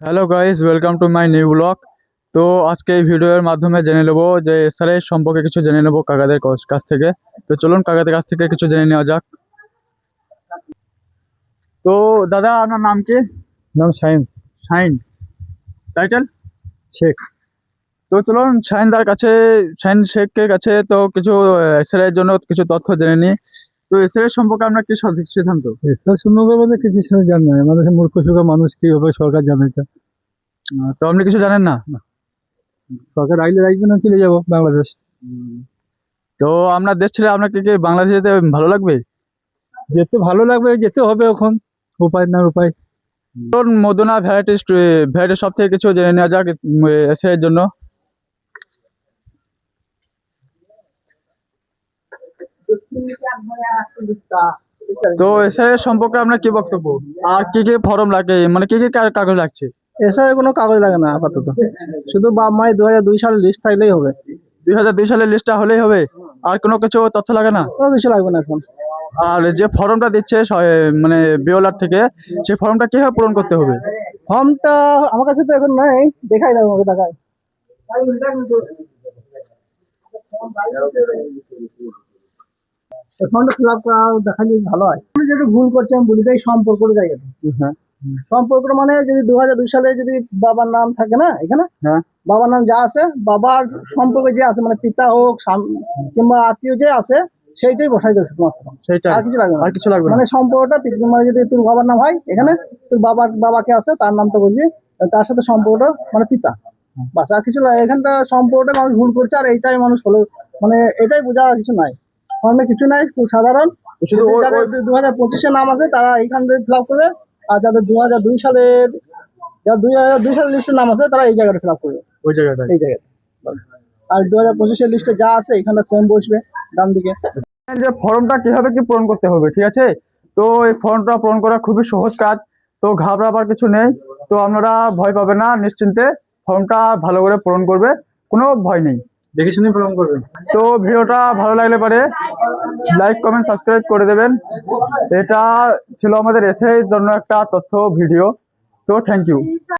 Hello guys, welcome to my new blog. তো আজকে এই ভিডিওর মাধ্যমে জেনে নেবো যে এসআরআই সম্পর্কে কিছু জেনে নেবো কাকাদের কাছ থেকে। তো চলুন কাকাদের কাছ থেকে কিছু জেনে নেওয়া যাক। তো দাদা, আপনার নাম কি? নাম শাহিন শাহিন। টাইটেল? শেখ। তো চলুন শাহিন শেখের কাছে তো কিছু এসআরআই এর জন্য কিছু তথ্য জেনে নিই। তো এসআরআই সম্পর্কে আপনার কি সিদ্ধান্ত? এসব সম্পর্কে আমাদের কিছু সাথে জানি না, আমাদের মূর্খ সুখ মানুষ কিভাবে সরকার জানে এটা। তো আপনি কিছু জানেন না? সরকার আইলে রাখবে না, চলে যাবো বাংলাদেশ। তো আপনার দেশ ছেড়ে আপনাকে কি বাংলাদেশে যেতে ভালো লাগবে? যেতে ভালো লাগবে, যেতে হবে এখন, উপায় না উপায়। মদনা ভ্যারাইটি সব থেকে কিছু জেনে নেওয়া যাক এসআই এর জন্য। তো এসআই এর সম্পর্কে আপনার কি বক্তব্য? আর কি কি ফর্ম লাগে, মানে কি কি কাগজ লাগছে? এসআই কোনো কাগজ লাগে না আপাতত, শুধু বাপ মায়ের 2002 সালের লিস্ট থাকলেই হবে। 2002 সালের লিস্টটা হলেই হবে? আর কোনো কিছু তথ্য লাগে না? কোনো কিছু লাগবে না এখন। আর যে ফর্মটা দিচ্ছে মানে বিওলার থেকে, সেই ফর্মটা কিভাবে পূরণ করতে হবে? ফর্মটা আমার কাছে তো এখন নাই, দেখাই দাও আমাকে, দেখাই। ফর্মটা ফিল আপ করা দেখালে ভালো হয়। আমি যেটা ভুল করছি আমি বলি তাই, সম্পর্কের জায়গাটা। হ্যাঁ, সম্পর্ক মানে যদি 2002 সালে যদি বাবার নাম থাকে না এখানে, হ্যাঁ, বাবার নাম যা আছে, বাবার সম্পর্কে যে আছে, মানে পিতা হোক কিংবা আত্মীয় যে আছে, সেইটাই বসাই দেবে শুধুমাত্র। সেইটাই? আর কিছু লাগবে না। আর কিছু লাগবে না? মানে সম্পর্কটা মানে যদি তোর বাবার নাম হয় এখানে, তোর বাবাকে আছে তার নামটা বলবি, তার সাথে সম্পর্কটা মানে পিতা, বাস। আর কিছু এখানটা সম্পর্কটা মানুষ ভুল করছে, আর এইটাই মানুষ হলো, মানে এটাই বোঝা, আর কিছু নাই। ফর্মে কিছু নাই, খুব সাধারণ। শুধু 2025-এর নাম আছে তারা এইখান থেকে ফিল আপ করবে, আর যাদের 2002 সালের, যারা 2002 সালের লিস্টের নাম আছে তারা এই জায়গাটা ফিল আপ করবে, ওই জায়গাটায়? এই জায়গাটা। আর 2025-এর লিস্টে যা আছে এখানে সেম বসবে ডান দিকে। যে ফর্মটা কিভাবে কি পূরণ করতে হবে, ঠিক আছে? তো এই ফর্মটা পূরণ করা খুবই সহজ কাজ। তো ঘাবড়াবার কিছু নেই। তো আপনারা ভয় পাবেন না, নিশ্চিন্তে ফর্মটা ভালো করে পূরণ করবে, কোনো ভয় নেই। দেখে শুনে পূরণ করবেন। তো ভিডিওটা ভালো লাগলে পারে লাইক কমেন্ট সাবস্ক্রাইব করে দেবেন। এটা ছিল আমাদের এসআই এর জন্য একটা তথ্য ভিডিও। তো থ্যাংক ইউ।